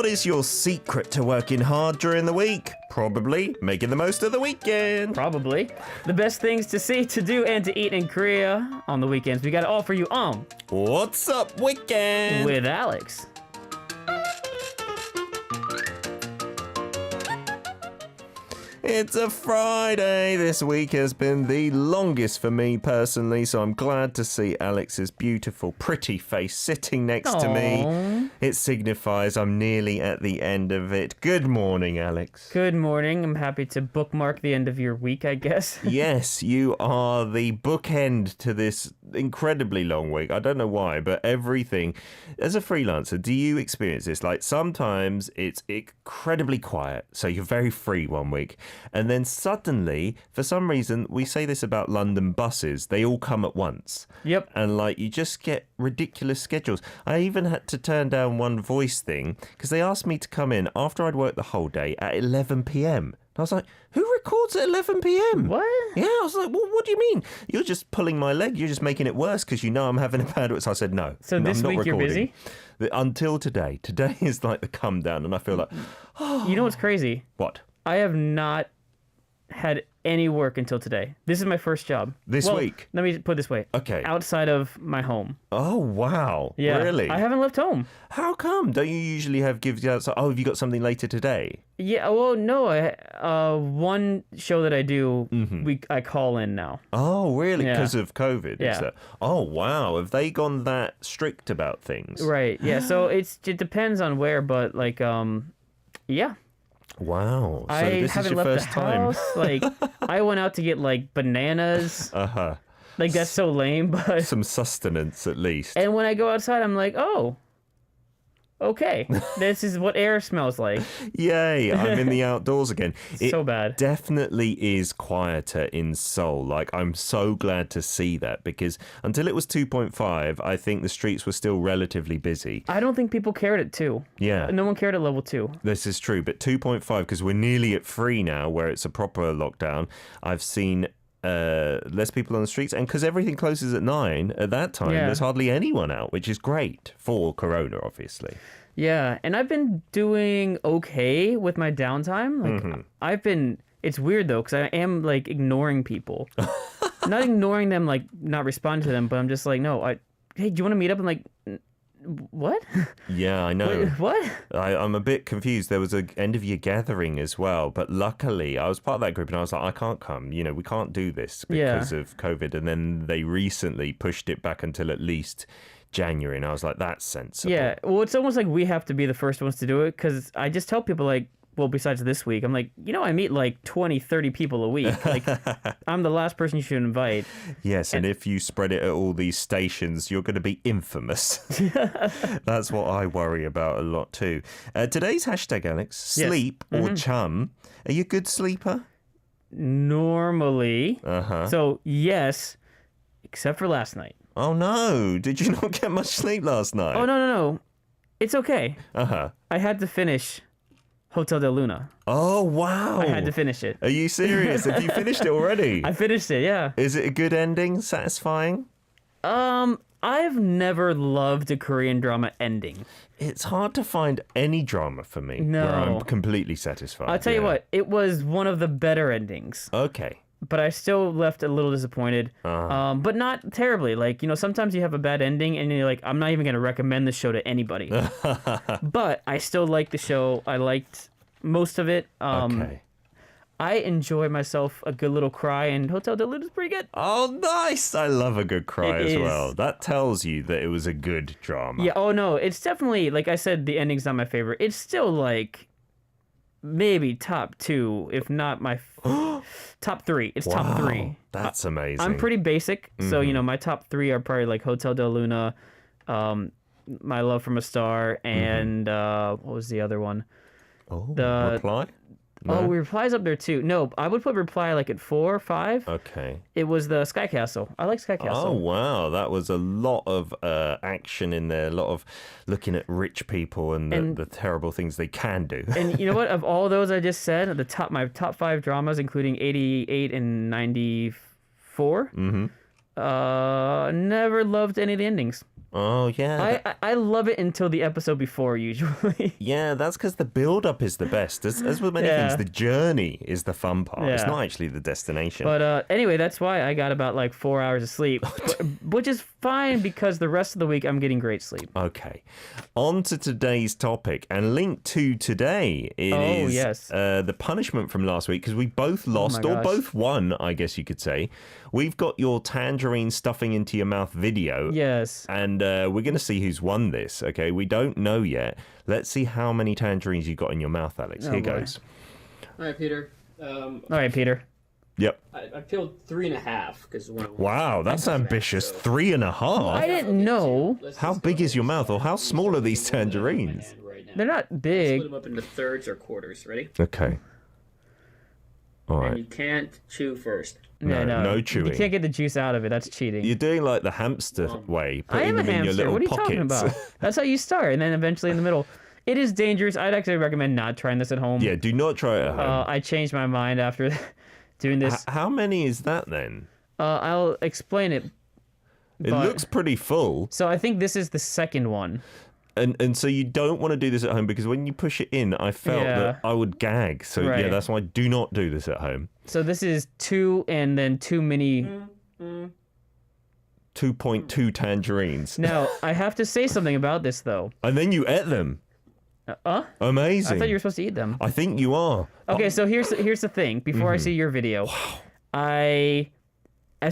What is your secret to working hard during the week? Probably making the most of the weekend. Probably. The best things to see, to do, and to eat in Korea on the weekends. We got it all for you on What's Up Weekend? with Alex. It's a Friday. This week has been the longest for me personally, so I'm glad to see Alex's beautiful, pretty face sitting next to me. It signifies I'm nearly at the end of it. Good morning, Alex. Good morning. I'm happy to bookmark the end of your week, I guess. Yes, you are the bookend to this incredibly long week. I don't know why, but everything. As a freelancer, do you experience this? Like sometimes it's incredibly quiet, so you're very free one week. And then suddenly, for some reason, we say this about London buses, they all come at once. Yep. And like you just get ridiculous schedules. I even had to turn down one voice thing because they asked me to come in after I'd worked the whole day at 11 p.m. I was like, who records at 11 p.m.? What? Yeah, I was like, well, what do you mean? You're just pulling my leg. You're just making it worse because you know I'm having a bad week. So I said, no. So no, this I'm not week you're recording. busy? Until today. Today is like the come down and I feel like, You know what's crazy? what? I have not had any work until today. This is my first job. This week? Let me put it this way. Okay. Outside of my home. Oh, wow. Yeah. Really? I haven't left home. How come? Don't you usually have gives outside? Oh, have you got something later today? Yeah, well, no. One show that I do, I call in now. Oh, really? Yeah. Because of COVID? Yeah. Is that? Oh, wow. Have they gone that strict about things? Right, yeah. So it depends on where, but like, yeah. Wow. So I this is haven't your left first the time. house. Like, I went out to get like bananas. Uh-huh. Like, that's so lame, but... Some sustenance at least. And when I go outside, I'm like, oh, okay. This is what air smells like. Yay, I'm in the outdoors again. It so bad. Definitely is quieter in Seoul. Like, I'm so glad to see that because until it was 2.5, I think the streets were still relatively busy. I don't think people cared at 2. Yeah. No one cared at level 2. This is true, but 2.5, because we're nearly at 3 now, where it's a proper lockdown, I've seen less people on the streets, and because everything closes at 9 at that time, Yeah. there's hardly anyone out, which is great for Corona, obviously. Yeah, and I've been doing okay with my downtime. Like, it's weird though, because I am like ignoring people. Not ignoring them, like not responding to them, but I'm just like, no, hey, do you want to meet up? I'm like, what? Yeah, I know. Wait, what? I'm a bit confused. There was an end of year gathering as well, but luckily I was part of that group and I was like, I can't come. You know, we can't do this because of COVID. And then they recently pushed it back until at least January, and I was like, that's sensible. Yeah, well, it's almost like we have to be the first ones to do it, because I just tell people, like, well, besides this week, I'm like, I meet like 20, 30 people a week. Like, I'm the last person you should invite. Yes, and if you spread it at all these stations, you're going to be infamous. That's what I worry about a lot too. Today's hashtag, Alex, sleep or chum. Are you a good sleeper? Normally. Uh-huh. So, yes, except for last night. Oh, no. Did you not get much sleep last night? Oh, no. It's okay. Uh-huh. I had to finish Hotel del Luna. Oh, wow. I had to finish it. Are you serious? Have you finished it already? I finished it, yeah. Is it a good ending? Satisfying? I've never loved a Korean drama ending. It's hard to find any drama for me No. where I'm completely satisfied. I'll tell you what, it was one of the better endings. Okay. But I still left a little disappointed. But not terribly. Like, sometimes you have a bad ending and you're like, I'm not even going to recommend the show to anybody. But I still like the show. I liked most of it. Okay. I enjoy myself a good little cry, and Hotel del Luna is pretty good. Oh, nice. I love a good cry It as is. well. That tells you that it was a good drama. Yeah, oh no, it's definitely, like I said, the ending's not my favorite. It's still like maybe top 2, if not my top 3. It's top 3. That's amazing. I'm pretty basic, so my top 3 are probably like Hotel del Luna, My Love from a Star, and what was the other one? Oh, the- Reply? Oh, No? Reply's up there too. No, I would put Reply like at 4 or 5. Okay. It was the Sky Castle. I like Sky Castle. Oh, wow. That was a lot of action in there, a lot of looking at rich people and the terrible things they can do. And you know what? Of all those I just said, my top 5 dramas, including 88 and 94, never loved any of the endings. Oh, yeah. I love it until the episode before, usually. Yeah, that's because the build-up is the best. As with many things, the journey is the fun part. It's Yeah. not actually the destination. But anyway, that's why I got about like 4 hours of sleep, which is fine because the rest of the week I'm getting great sleep. Okay, on to today's topic, and linked to today is yes. The punishment from last week, because we both lost, or gosh. both won, I guess you could say. We've got your tangerine stuffing into your mouth video. Yes. And we're going to see who's won this, okay? We don't know yet. Let's see how many tangerines you got in your mouth, Alex. Here boy. goes. All right, Peter. All right, Peter. Yep. I peeled 3.5 because Wow, that's ambitious. 3.5? I didn't know. How big is your mouth, or how small are these tangerines? Right now. They're not Split big. them up into thirds or quarters. Ready? Okay. All And right. you can't chew first. Yeah, no You chewing. can't get the juice out of it. That's cheating. You're doing like the hamster way, I putting am a them in your hamster. little What are you pockets. talking about? That's how you start, and then eventually in the middle. It is dangerous. I'd actually recommend not trying this at home. Yeah, do not try it at home. I changed my mind after doing this. How many is that then? I'll explain it. It but- looks pretty full. So I think this is the second one. And so you don't want to do this at home, because when you push it in, I felt Yeah. that I would gag. So yeah, Right. that's why do not do this at home. So this is 2 and then 2 mini. 2.2 tangerines. Now, I have to say something about this, though. And then you ate them. Amazing. I thought you were supposed to eat them. I think you are. Okay, so here's the thing. Before I see your video, as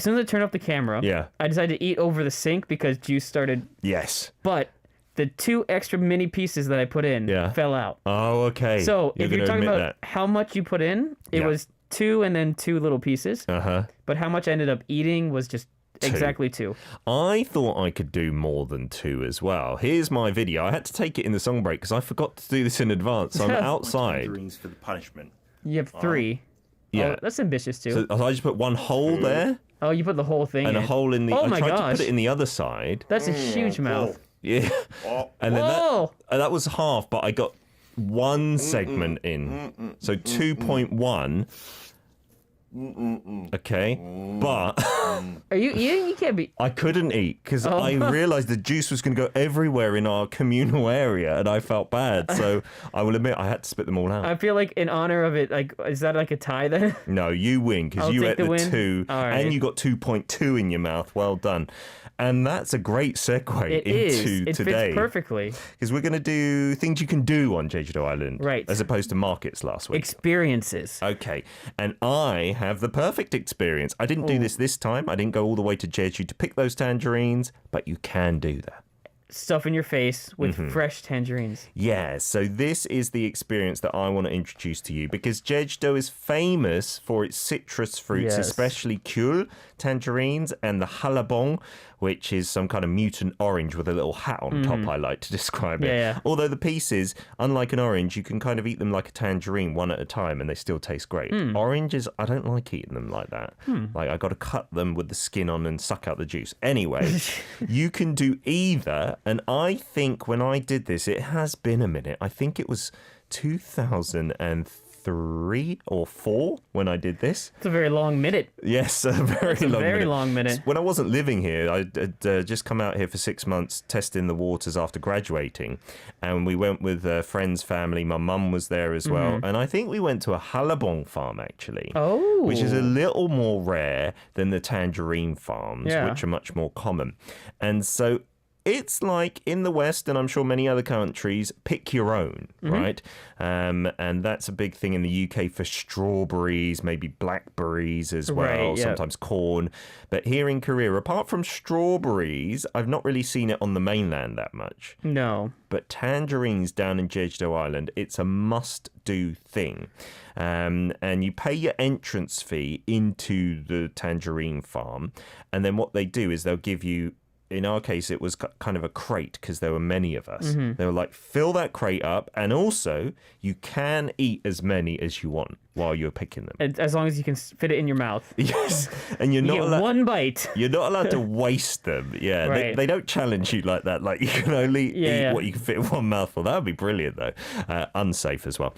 soon as I turned off the camera, Yeah. I decided to eat over the sink because juice started. Yes. But the 2 extra mini pieces that I put in Yeah. fell out. Oh, okay. So if you're gonna talking admit about how much you put in, it Yeah. was 2 and then 2 little pieces. Uh-huh. But how much I ended up eating was just exactly 2. I thought I could do more than 2 as well. Here's my video. I had to take it in the song break because I forgot to do this in advance. I'm outside. Tangerines for the punishment. You have 3. Yeah. Oh, that's ambitious too. So I just put one hole there Oh, you put the whole thing and in. a hole in the... Oh I my tried to gosh. put it in the other side. That's a huge mouth. Yeah. And then Whoa! that was half, but I got one segment in. So 2.1. Okay. But Are you eating? You can't be. I couldn't eat because Oh. I realized the juice was going to go everywhere in our communal area, and I felt bad. So I will admit I had to spit them all out. I feel like in honor of it, like, is that like a tie then? No, you win because I'll you take ate the the win. 2, All right. and you got 2.2 in your mouth. Well done. And that's a great segue It into is. It today. fits perfectly. Because we're going to do things you can do on Jeju Island. Right. As opposed to markets last week. Experiences. Okay, and I have the perfect experience. I didn't do this time. I didn't go all the way to Jeju to pick those tangerines, but you can do that. Stuff in your face with Mm-hmm. fresh tangerines. Yeah, so this is the experience that I want to introduce to you because Jeju is famous for its citrus fruits, Yes. especially kyul, tangerines, and the halabong, which is some kind of mutant orange with a little hat on top, I like to describe it. Mm-hmm. Yeah. Although the pieces, unlike an orange, you can kind of eat them like a tangerine one at a time and they still taste great. Oranges, I don't like eating them like that. Like I got to cut them with the skin on and suck out the juice. Anyway, you can do either. And I think when I did this, it has been a minute. I think it was 2003 or 4 when I did this. It's a very long minute. Yes, a very long Very minute. long minute. When I wasn't living here, I had just come out here for 6 months testing the waters after graduating. And we went with friends, family. My mum was there as well. And I think we went to a halabong farm, actually. Oh. Which is a little more rare than the tangerine farms, Yeah. which are much more common. And so it's like in the West, and I'm sure many other countries, pick your own, right? And that's a big thing in the UK for strawberries, maybe blackberries as well, Right, yeah. sometimes corn. But here in Korea, apart from strawberries, I've not really seen it on the mainland that much. No. But tangerines down in Jeju Island, it's a must-do thing. And you pay your entrance fee into the tangerine farm. And then what they do is they'll give you, in our case, it was kind of a crate because there were many of us. They were like, fill that crate up. And also, you can eat as many as you want while you're picking them. As long as you can fit it in your mouth. Yes. And you're You not get allowed... one bite. You're not allowed to waste them. Yeah, Right. they don't challenge you like that. Like you can only Yeah. eat what you can fit in one mouthful. That would be brilliant, though. Unsafe as well.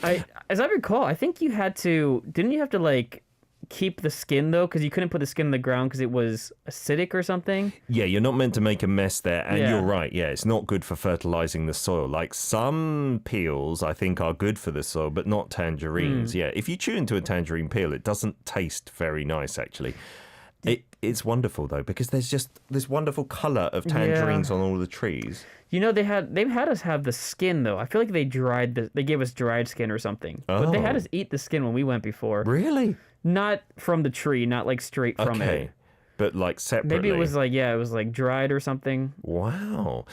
As I recall, I think you had to. Didn't you have to like keep the skin though, because you couldn't put the skin in the ground because it was acidic or something. Yeah, you're not meant to make a mess there. And Yeah. you're right. Yeah, it's not good for fertilizing the soil. Like some peels, I think, are good for the soil, but not tangerines. Yeah, if you chew into a tangerine peel, it doesn't taste very nice, actually. It's wonderful, though, because there's just this wonderful color of tangerines on all the trees. You know, they've had us have the skin though. I feel like they gave us dried skin or something. But they had Oh. us eat the skin when we went before. Really? Not from the tree, not like straight from Okay. it. But like separately. Maybe it was like dried or something. Wow.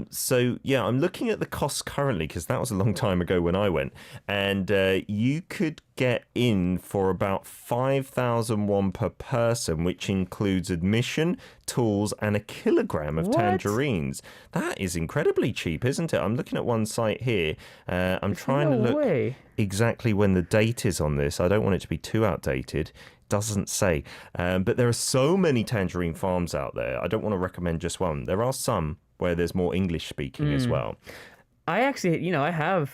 So, yeah, I'm looking at the costs currently because that was a long time ago when I went. And you could get in for about 5,000 won per person, which includes admission, tools, and a kilogram of What? tangerines. That is incredibly cheap, isn't it? I'm looking at one site here. I'm trying to No look way. exactly when the date is on this. I don't want it to be too outdated. Doesn't say. But there are so many tangerine farms out there. I don't want to recommend just one. There are some where there's more English speaking as well. I actually, I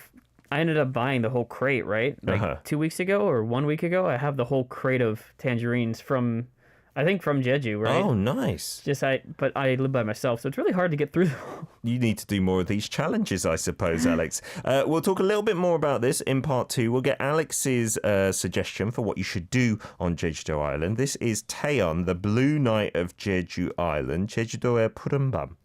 ended up buying the whole crate, right? Like 2 weeks ago or 1 week ago, I have the whole crate of tangerines from Jeju, right? Oh, nice. But I live by myself, so it's really hard to get through. You need to do more of these challenges, I suppose, Alex. We'll talk a little bit more about this in part 2. We'll get Alex's suggestion for what you should do on Jeju Island. This is Taeyeon, the Blue Night of Jeju Island. 제주도의 푸른 밤.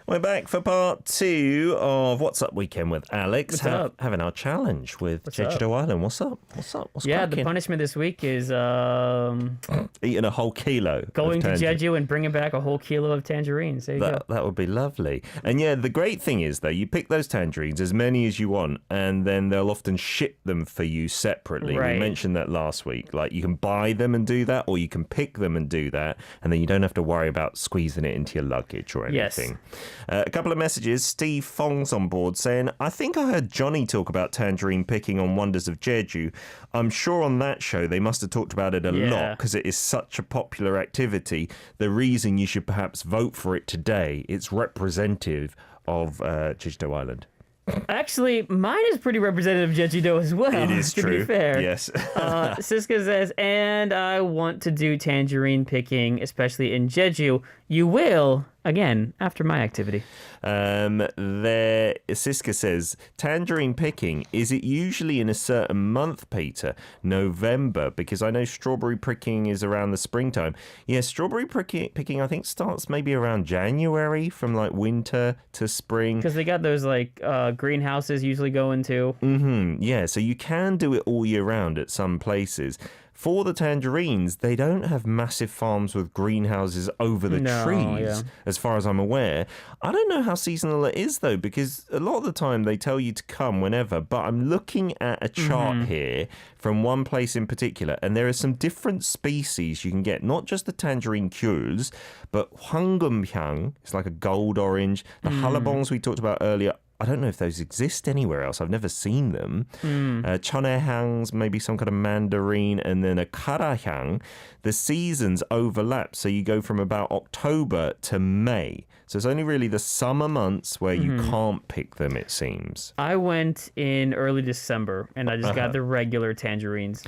We're back for part 2 of What's Up Weekend with Alex. What's up? Having our challenge with Jeju Island. What's up? What's The cracking? punishment this week is Eating a whole kilo. going to of Jeju and bringing back a whole kilo of tangerines. There you go. That would be lovely. And yeah, the great thing is, though, you pick those tangerines, as many as you want, and then they'll often ship them for you separately. Right. We mentioned that last week. Like, you can buy them and do that, or you can pick them and do that, and then you don't have to worry about squeezing it into your luggage or Yes. anything. A couple of messages. Steve Fong's on board saying, I think I heard Johnny talk about tangerine picking on Wonders of Jeju. I'm sure on that show they must have talked about it a lot because it is such a popular activity. The reason you should perhaps vote for it today, it's representative of Jeju Island. Actually, mine is pretty representative of Jeju as well. It is to true. be fair. Yes. Siska says, and I want to do tangerine picking, especially in Jeju. You will, again, after my activity. Siska says, tangerine picking, is it usually in a certain month, Peter? November, because I know strawberry picking is around the springtime. Yeah, strawberry picking I think starts maybe around January, from like winter to spring. Because they got those greenhouses usually go into. Yeah, so you can do it all year round at some places. For the tangerines, they don't have massive farms with greenhouses over the trees, as far as I'm aware. I don't know how seasonal it is, though, because a lot of the time they tell you to come whenever. But I'm looking at a chart here from one place in particular, and there are some different species you can get. Not just the tangerine cules, but 황금향, it's like a gold orange. The hallabongs we talked about earlier, I don't know if those exist anywhere else. I've never seen them. Cheonhaehangs, maybe some kind of mandarin, and then a karahang. The seasons overlap, so you go from about October to May. So it's only really the summer months where you can't pick them, it seems. I went in early December, and I just got the regular tangerines.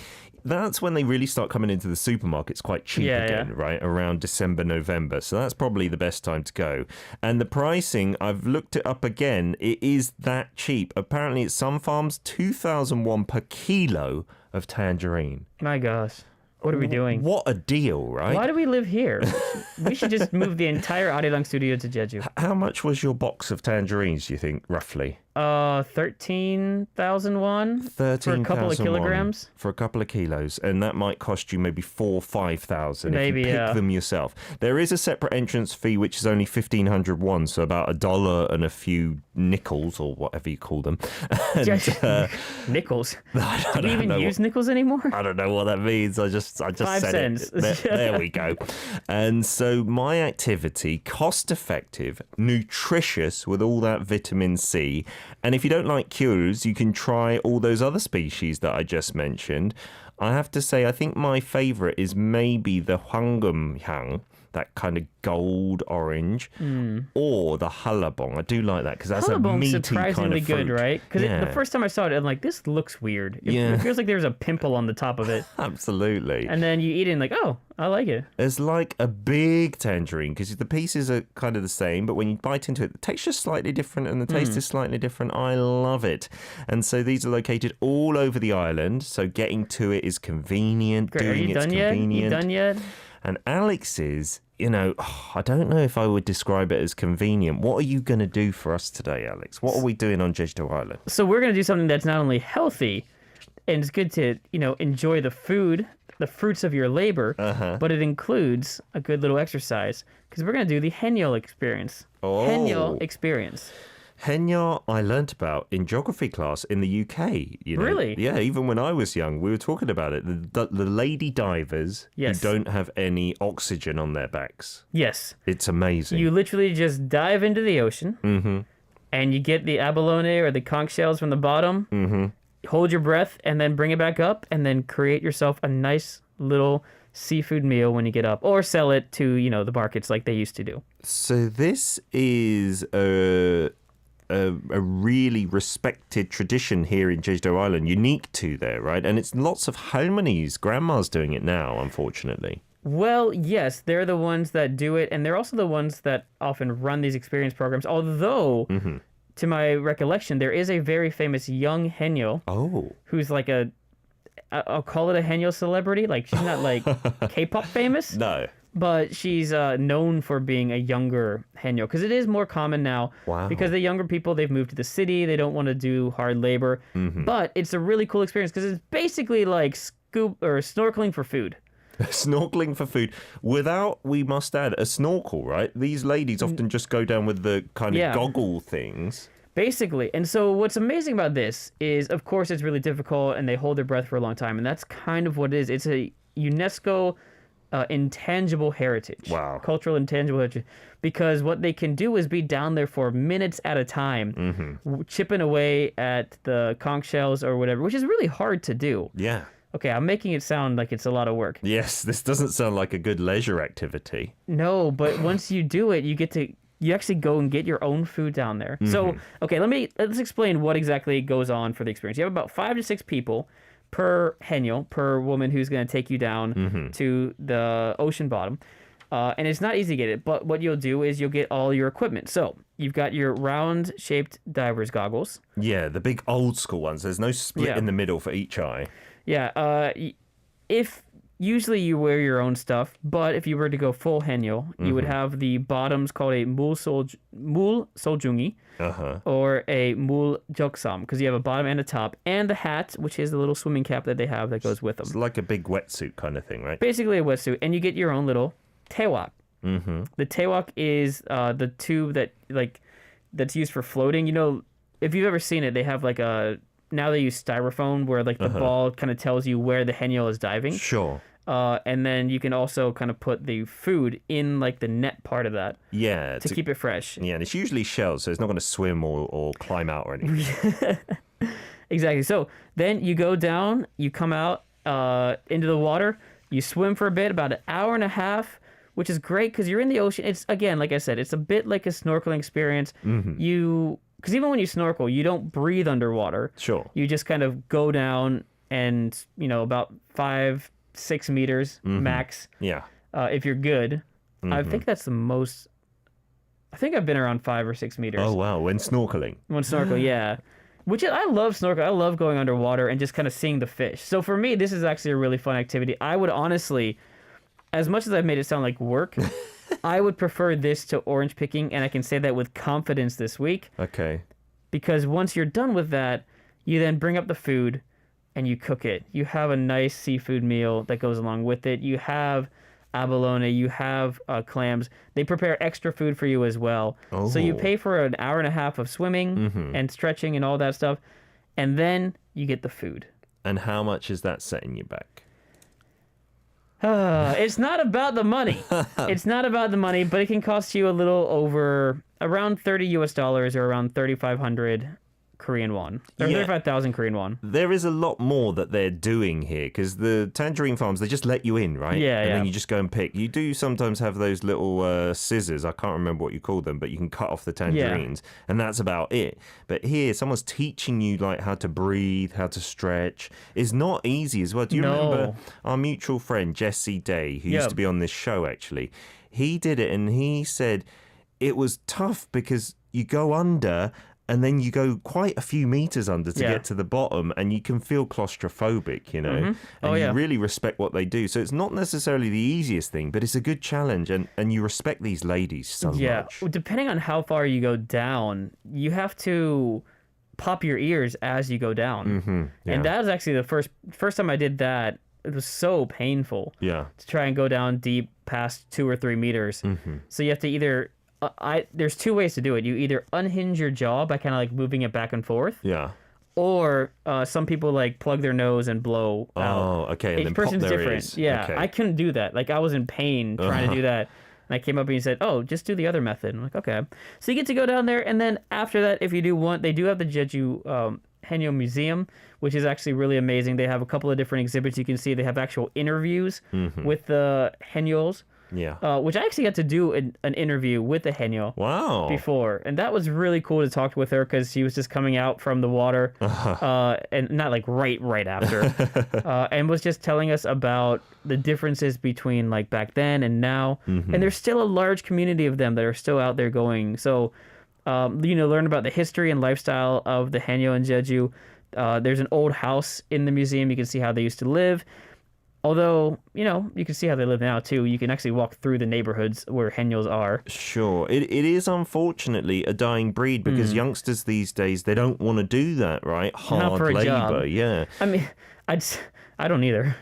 That's when they really start coming into the supermarkets quite cheap again, right? Around December, November. So that's probably the best time to go. And the pricing, I've looked it up again. It is that cheap. Apparently, at some farms, 2,000 won per kilo of tangerine. My gosh. What are we doing? What a deal, right? Why do we live here? We should just move the entire ARIRANG studio to Jeju. How much was your box of tangerines, do you think, roughly? 13,000 won 13,000 for a couple of kilograms. won for a couple of kilos, and that might cost you maybe 4,000 or 5,000 if Maybe, you pick yeah. them yourself. There is a separate entrance fee, which is only 1,500 won, so about $1 and a few nickels, or whatever you call them. And, Nickels. I Do we even know use nickels anymore? I don't know what that means. I just 5 said cents. it. There we go. And so my activity, cost effective, nutritious with all that vitamin C. And if you don't like cures, you can try all those other species that I just mentioned. I have to say, I think my favorite is maybe the hwangum that kind of gold orange, or the halabong. I do like that because that's a Halabong's meaty surprisingly kind of fruit. good, right? Because Yeah. the first time I saw it, I'm like, this looks weird. Yeah. It feels like there's a pimple on the top of it. Absolutely. And then you eat it and like, oh, I like it. It's like a big tangerine because the pieces are kind of the same, but when you bite into it, the texture's slightly different and the taste is slightly different. I love it. And so these are located all over the island, so getting to it is convenient. Great. Are Doing you it's done yet? convenient. You done yet? And Alex's, I don't know if I would describe it as convenient. What are you going to do for us today, Alex? What are we doing on Jeju Island? So we're going to do something that's not only healthy, and it's good to, enjoy the food, the fruits of your labor, but it includes a good little exercise because we're going to do the Haenyeo experience. Oh. Haenyeo experience. Haenyeo, I learnt about in geography class in the UK. Really? Yeah, even when I was young, we were talking about it. The lady divers Yes. who don't have any oxygen on their backs. Yes. It's amazing. You literally just dive into the ocean, and you get the abalone or the conch shells from the bottom, hold your breath, and then bring it back up, and then create yourself a nice little seafood meal when you get up, or sell it to, the markets like they used to do. So this is a really respected tradition here in Jeju Island, unique to there, right? And it's lots of halmonies, grandmas doing it now, unfortunately. Well, yes, they're the ones that do it, and they're also the ones that often run these experience programs. Although, to my recollection, there is a very famous young Haenyeo Oh. who's like I'll call it a Haenyeo celebrity. Like, she's not like K-pop famous, No. but she's known for being a younger Haenyeo because it is more common now. Wow. Because the younger people, they've moved to the city, they don't want to do hard labor. But it's a really cool experience because it's basically like snorkeling for food. Snorkeling for food without, we must add, a snorkel, right? These ladies often just go down with the kind of Yeah. goggle things. Basically. And so what's amazing about this is, of course, it's really difficult and they hold their breath for a long time. And that's kind of what it is. It's a UNESCO intangible heritage. Wow. Cultural intangible heritage. Because what they can do is be down there for minutes at a time, chipping away at the conch shells or whatever, which is really hard to do. Yeah. Okay, I'm making it sound like it's a lot of work. Yes, this doesn't sound like a good leisure activity. No, but once you do it, you actually go and get your own food down there. So, okay, let's explain what exactly goes on for the experience. You have about 5 to 6 people per Haenyeo, per woman who's going to take you down to the ocean bottom. And it's not easy to get it, but what you'll do is you'll get all your equipment. So, you've got your round-shaped diver's goggles. Yeah, the big old school ones. There's no split Yeah. in the middle for each eye. Yeah, if usually you wear your own stuff, but if you were to go full Haenyeo, you would have the bottoms called a mul soljungi or a mul joksam, because you have a bottom and a top, and the hat, which is the little swimming cap that they have that goes with them. It's like a big wetsuit kind of thing, right? Basically a wetsuit, and you get your own little taewak. The taewak is the tube that's used for floating. If you've ever seen it, they have now they use styrofoam where the ball kind of tells you where the Haenyeo is diving. Sure. And then you can also kind of put the food in the net part of that Yeah. to keep it fresh. Yeah, and it's usually shells, so it's not going to swim or climb out or anything. Exactly. So then you go down, you come out into the water, you swim for a bit, about an hour and a half, which is great because you're in the ocean. It's, again, like I said, it's a bit like a snorkeling experience. Because even when you snorkel, you don't breathe underwater. Sure. You just kind of go down and, about 5-6 meters max. Yeah. If you're good. I think that's the most. I think I've been around 5 or 6 meters. Oh, wow. When snorkeling. When snorkel, yeah. I love snorkel. I love going underwater and just kind of seeing the fish. So for me, this is actually a really fun activity. I would honestly, as much as I've made it sound like work, I would prefer this to orange picking, and I can say that with confidence this week. Okay. Because once you're done with that, you then bring up the food and you cook it. You have a nice seafood meal that goes along with it. You have abalone, you have clams. They prepare extra food for you as well. So you pay for an hour and a half of swimming and stretching and all that stuff, and then you get the food. And how much is that setting you back? It's not about the money. It's not about the money, but it can cost you a little over around $30 or around 3,500 Korean won. Or Yeah. 35,000 Korean won. There is a lot more that they're doing here because the tangerine farms, they just let you in, right? Yeah, and yeah. then you just go and pick. You do sometimes have those little scissors. I can't remember what you call them, but you can cut off the tangerines, and that's about it. But here, someone's teaching you like how to breathe, how to stretch. It's not easy as well. Do you remember our mutual friend Jesse Day, who used to be on this show? Actually, he did it, and he said it was tough because you go under. And then you go quite a few meters under to get to the bottom, and you can feel claustrophobic, you know. And you really respect what they do. So it's not necessarily the easiest thing, but it's a good challenge, and you respect these ladies so much. Yeah, depending on how far you go down, you have to pop your ears as you go down. And that was actually the first time I did that. It was so painful. Yeah. To try and go down deep past 2 or 3 meters. So you have to either. There's 2 ways to do it. You either unhinge your jaw by kind of like moving it back and forth. Yeah. Or some people like plug their nose and blow out. Oh, okay. And Each then pop person's their different. ears. Yeah, Okay. I couldn't do that. Like I was in pain trying to do that. And I came up and he said, "Oh, just do the other method." I'm like, "Okay." So you get to go down there, and then after that, if you do want, they do have the Jeju Haenyeo Museum, which is actually really amazing. They have a couple of different exhibits you can see. They have actual interviews with the Haenyeos. Yeah. Which I actually got to do an interview with the Haenyeo Wow. before, and that was really cool to talk with her because she was just coming out from the water, and not like right after, and was just telling us about the differences between like back then and now, and there's still a large community of them that are still out there going. So, learn about the history and lifestyle of the Haenyeo in Jeju. There's an old house in the museum. You can see how they used to live. Although, you can see how they live now, too. You can actually walk through the neighborhoods where Haenyeos are. Sure. It is unfortunately a dying breed because youngsters these days, they don't want to do that, right? Hard for a labor. job. Yeah. I mean, I don't either.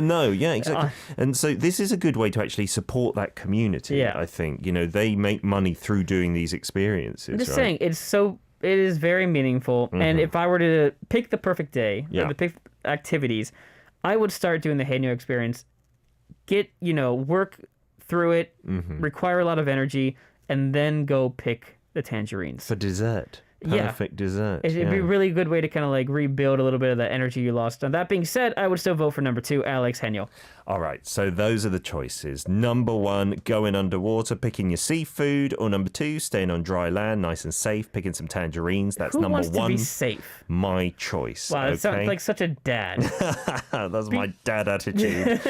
No, yeah, exactly. And so this is a good way to actually support that community, Yeah. I think. They make money through doing these experiences, I'm just right? saying, it is very meaningful. And if I were to pick the perfect day, Yeah. or the pick activities, I would start doing the Haenyeo experience, get, work through it, require a lot of energy, and then go pick the tangerines. For dessert. Yeah. Perfect dessert. It'd be a yeah. really good way to kind of like rebuild a little bit of that energy you lost. And that being said, I would still vote for number 2, Alex Haenyeo. All right, so those are the choices. Number 1, going underwater, picking your seafood. Or number 2, staying on dry land, nice and safe, picking some tangerines. That's Who number wants 1. to be safe? My choice. Wow, okay? that sounds like such a dad. That's my dad attitude.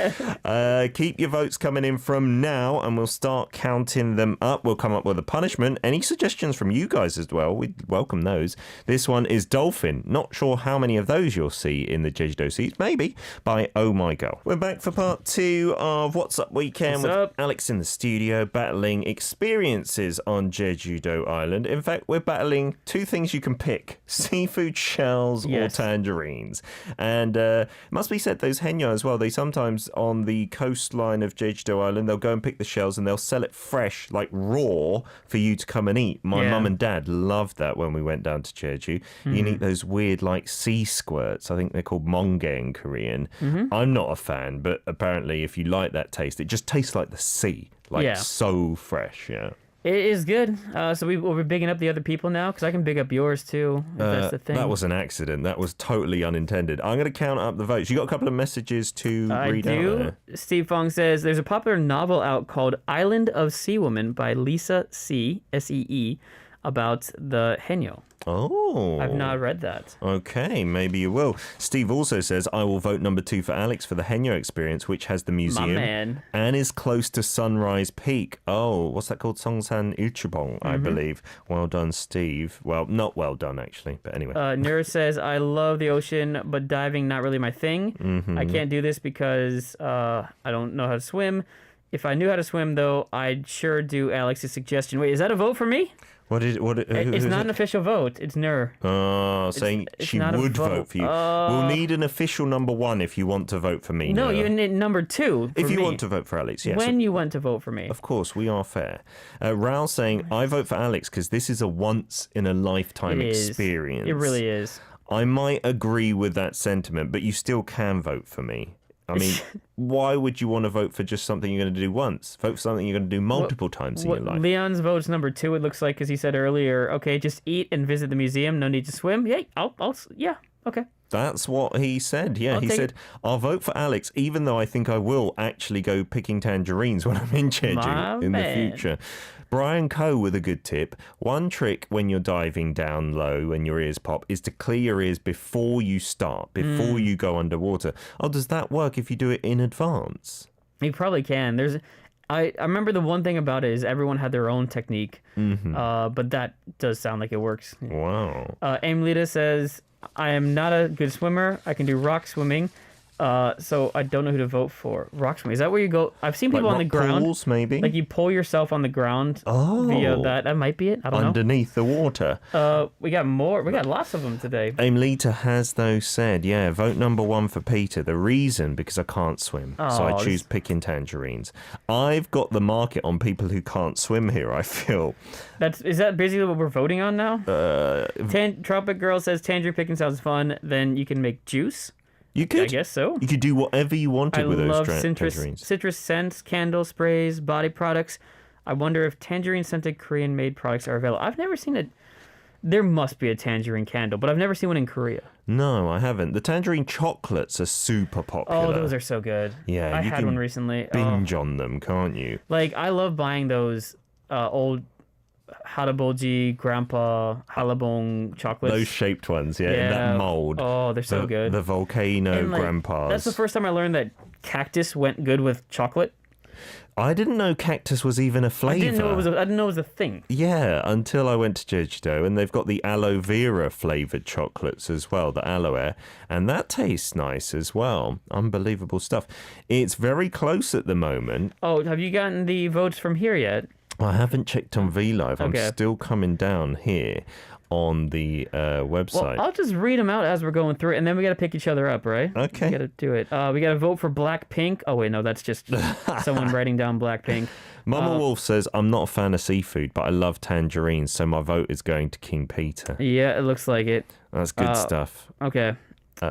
Keep your votes coming in from now, and we'll start counting them up. We'll come up with a punishment. Any suggestions from you guys as well? We'd welcome those. This one is Dolphin. Not sure how many of those you'll see in the Jeju seats. Maybe by Oh My Girl. We're back for part 2 of What's Up Weekend What's with up? Alex in the studio, battling experiences on Jeju Island. In fact, we're battling 2 things you can pick: seafood shells Yes. or tangerines. And it must be said, those Haenyeo as well, they sometimes on the coastline of Jeju Island, they'll go and pick the shells and they'll sell it fresh, like raw, for you to come and eat. My Yeah. mum and dad loved that when we went down to Jeju. You can eat those weird like sea squirts. I think they're called monge in Korean. I'm not a fan, but apparently if you like that taste, it just tastes like the sea, like Yeah. so fresh. Yeah. It is good. So we're bigging up the other people now, because I can big up yours too, if that's the thing. That was an accident. That was totally unintended. I'm going to count up the votes. You got a couple of messages to I read out do. there. Steve Fong says there's a popular novel out called Island of Sea Woman by Lisa C. S-E-E about the Haenyeo. Oh. I've not read that. Okay, maybe you will. Steve also says, I will vote number 2 for Alex for the Haenyeo experience, which has the museum man. and is close to Sunrise Peak. Oh, what's that called? Songsan Ilchubong, I believe. Well done, Steve. Well, not well done, actually, but anyway. Nura says, I love the ocean, but diving not really my thing. I can't do this because I don't know how to swim. If I knew how to swim, though, I'd sure do Alex's suggestion. Wait, is that a vote for me? It's not an official vote. It's Nur. Oh, saying it's she not a would vote. vote for you. We'll need an official number 1 if you want to vote for me. No, Noah. you need number 2 for If you me. want to vote for Alex, yes. When you want to vote for me. Of course, we are fair. Raul saying, I vote for Alex because this is a once-in-a-lifetime It is. experience. It really is. I might agree with that sentiment, but you still can vote for me. I mean, why would you want to vote for just something you're going to do once? Vote for something you're going to do multiple times in your life. Leon's vote's number 2. It looks like, because he said earlier, okay, just eat and visit the museum. No need to swim. Yeah, yeah, okay. That's what he said. Yeah, I'll he take said, I'll vote for Alex, even though I think I will actually go picking tangerines when I'm in Jeju in the future. Brian Coe with a good tip. One trick when you're diving down low and your ears pop is to clear your ears before you start, before you go underwater. Oh, does that work if you do it in advance? You probably can. I remember the one thing about it is everyone had their own technique, but that does sound like it works. Wow. Amelita says, I am not a good swimmer. I can do rock swimming. So I don't know who to vote for. Rock swimming. Is that where you go? I've seen people Like on the ground. pools, maybe? Like you pull yourself on the ground via that. That might be it. I don't Underneath the water. know. We got more. We got lots of them today. Amelita has, though, said, yeah, vote number 1 for Peter. The reason, because I can't swim. So I choose picking tangerines. I've got the market on people who can't swim here, I feel. Is that basically what we're voting on now? Tropic Girl says tangerine picking sounds fun. Then you can make juice. You could. I guess so. You could do whatever you wanted with those tangerines. Citrus scents, candle sprays, body products. I wonder if tangerine-scented Korean-made products are available. I've never seen it. There must be a tangerine candle, but I've never seen one in Korea. No, I haven't. The tangerine chocolates are super popular. Oh, those are so good. Yeah, I you had can one recently. binge on them, can't you? Like, I love buying those old Haraboji, Grandpa, Halabong chocolates. Those shaped ones, in that mold. Oh, they're so good. The volcano And, like, grandpas. That's the first time I learned that cactus went good with chocolate. I didn't know cactus was even a flavour. I didn't know it was a thing. Yeah, until I went to Jeju, and they've got the aloe vera flavoured chocolates as well, the aloe, and that tastes nice as well. Unbelievable stuff. It's very close at the moment. Oh, have you gotten the votes from here yet? I haven't checked on VLive. Okay. I'm still coming down here on the website. Well, I'll just read them out as we're going through it, and then we got to pick each other up, right? Okay. We got to do it. We got to vote for Blackpink. Oh, wait, no, that's just someone writing down Blackpink. Mama Wolf says, I'm not a fan of seafood, but I love tangerines, so my vote is going to King Peter. Yeah, it looks like it. That's good stuff. Okay.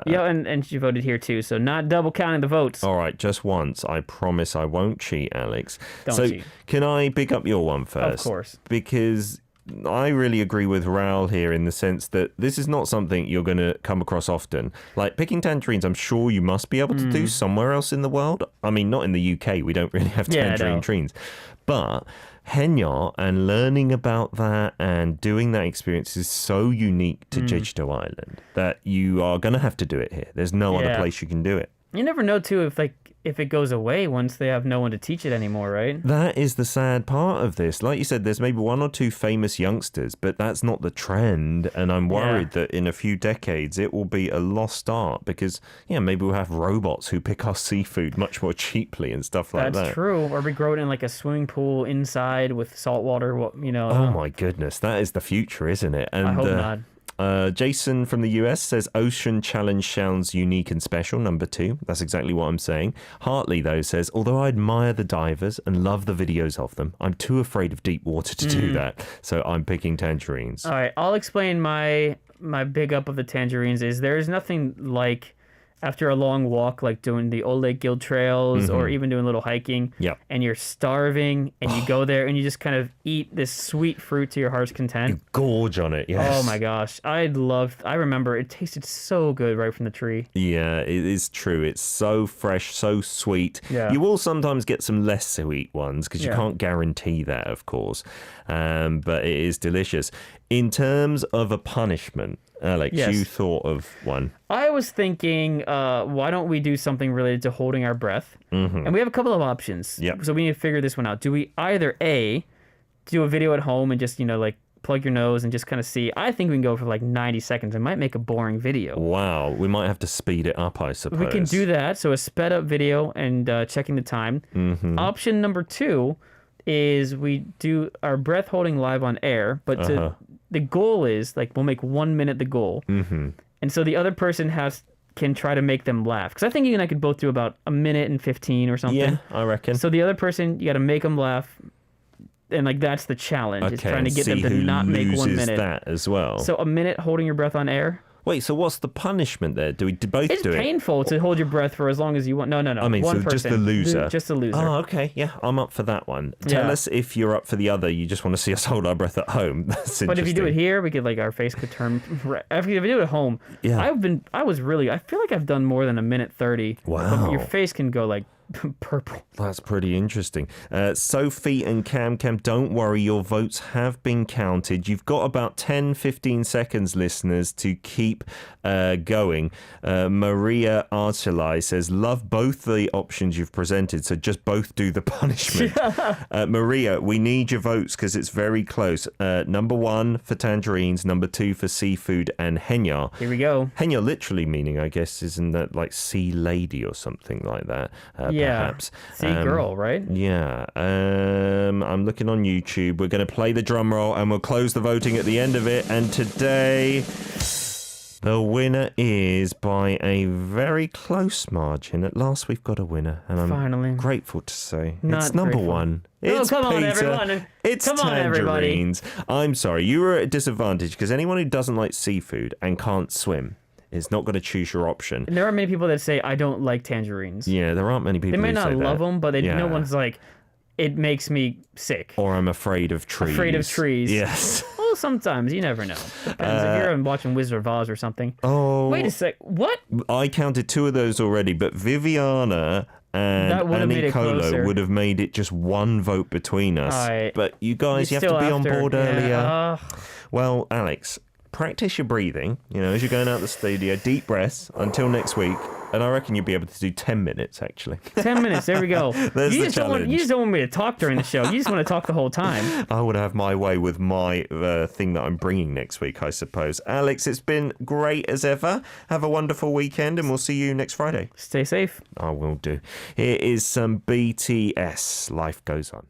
Yeah, and she voted here too, so not double counting the votes. All right, just once. I promise I won't cheat, Alex. Don't cheat. Can I pick up your one first? Of course. Because I really agree with Raoul here in the sense that this is not something you're going to come across often. Like picking tangerines, I'm sure you must be able to do somewhere else in the world. I mean, not in the UK. We don't really have tangerine trees. But Henya and learning about that and doing that experience is so unique to Jeju Island that you are going to have to do it here. There's no other place you can do it. You never know, too, if it goes away once they have no one to teach it anymore, right? That is the sad part of this. Like you said, there's maybe 1 or 2 famous youngsters, but that's not the trend. And I'm worried that in a few decades, it will be a lost art because, maybe we'll have robots who pick our seafood much more cheaply and stuff like that. That's true. Or we grow it in like a swimming pool inside with salt water, Oh my goodness. That is the future, isn't it? And, I hope not. Jason from the US says Ocean Challenge sounds unique and special, number 2. That's exactly what I'm saying. Hartley, though, says, although I admire the divers and love the videos of them, I'm too afraid of deep water to do that. So I'm picking tangerines. All right, I'll explain my big up of the tangerines is there's nothing like after a long walk, like doing the Old Guild trails or even doing a little hiking, and you're starving and you go there and you just kind of eat this sweet fruit to your heart's content. You gorge on it, yes. Oh my gosh. I remember it tasted so good right from the tree. Yeah, it is true. It's so fresh, so sweet. Yeah. You will sometimes get some less sweet ones because you can't guarantee that, of course. But it is delicious. In terms of a punishment, Alex, you thought of one. I was thinking, why don't we do something related to holding our breath? And we have a couple of options. Yep. So we need to figure this one out. Do we either A, do a video at home and just, like plug your nose and just kind of see? I think we can go for like 90 seconds. It might make a boring video. Wow. We might have to speed it up, I suppose. We can do that. So a sped up video and checking the time. Option number 2 is we do our breath holding live on air, but the goal is like we'll make 1 minute the goal, and so the other person can try to make them laugh. Because I think you and I could both do about 1 minute and 15 or something. Yeah, I reckon. So the other person, you got to make them laugh, and like that's the challenge. Okay, is trying to get them see to who not make 1 loses minute. that as well. So a minute holding your breath on air. Wait, so what's the punishment there? Do we both It's do it? painful to hold your breath for as long as you want. No. I mean, one so person. just the loser. Just the loser. Oh, okay. Yeah, I'm up for that one. Tell Yeah. us if you're up for the other. You just want to see us hold our breath at home. That's interesting. But if you do it here, we could our face could turn. If you do it at home, Yeah. I feel like I've done more than a minute 30. Wow. Your face can go purple. That's pretty interesting. Sophie and Cam, don't worry, your votes have been counted. You've got about 10, 15 seconds, listeners, to keep going. Maria Archulai says, love both the options you've presented, so just both do the punishment. Maria, we need your votes because it's very close. Number 1 for tangerines, number 2 for seafood and henya. Here we go. Henya literally meaning, I guess, isn't that like sea lady or something like that? Perhaps. See, girl, right? Yeah. I'm looking on YouTube. We're going to play the drum roll and we'll close the voting at the end of it. And today, the winner is by a very close margin. At last, we've got a winner. And I'm Finally. grateful to say Not it's number grateful. 1. Oh, It's come on, Peter. everyone. It's Come on, everybody. tangerines. I'm sorry. You were at a disadvantage because anyone who doesn't like seafood and can't swim is not going to choose your option. And there are many people that say, I don't like tangerines. Yeah, there aren't many people They may who not say love that. them, but Yeah. no one's like, it makes me sick. Or I'm afraid of trees. Afraid of trees. Yes. Well, sometimes. You never know. Depends. If you're watching Wizard of Oz or something. Oh. Wait a sec. What? I counted 2 of those already, but Viviana and That would have made Annie it Colo closer. would have made it just 1 vote between us. Alright. But you guys, you have Still to be on after- board yeah, earlier. Well, Alex, practice your breathing, as you're going out the studio. Deep breaths until next week. And I reckon you'll be able to do 10 minutes, actually. 10 minutes. There we go. There's you the just don't challenge. want, you just don't want me to talk during the show. You just want to talk the whole time. I would have my way with my thing that I'm bringing next week, I suppose. Alex, it's been great as ever. Have a wonderful weekend, and we'll see you next Friday. Stay safe. I will do. Here is some BTS. Life Goes On.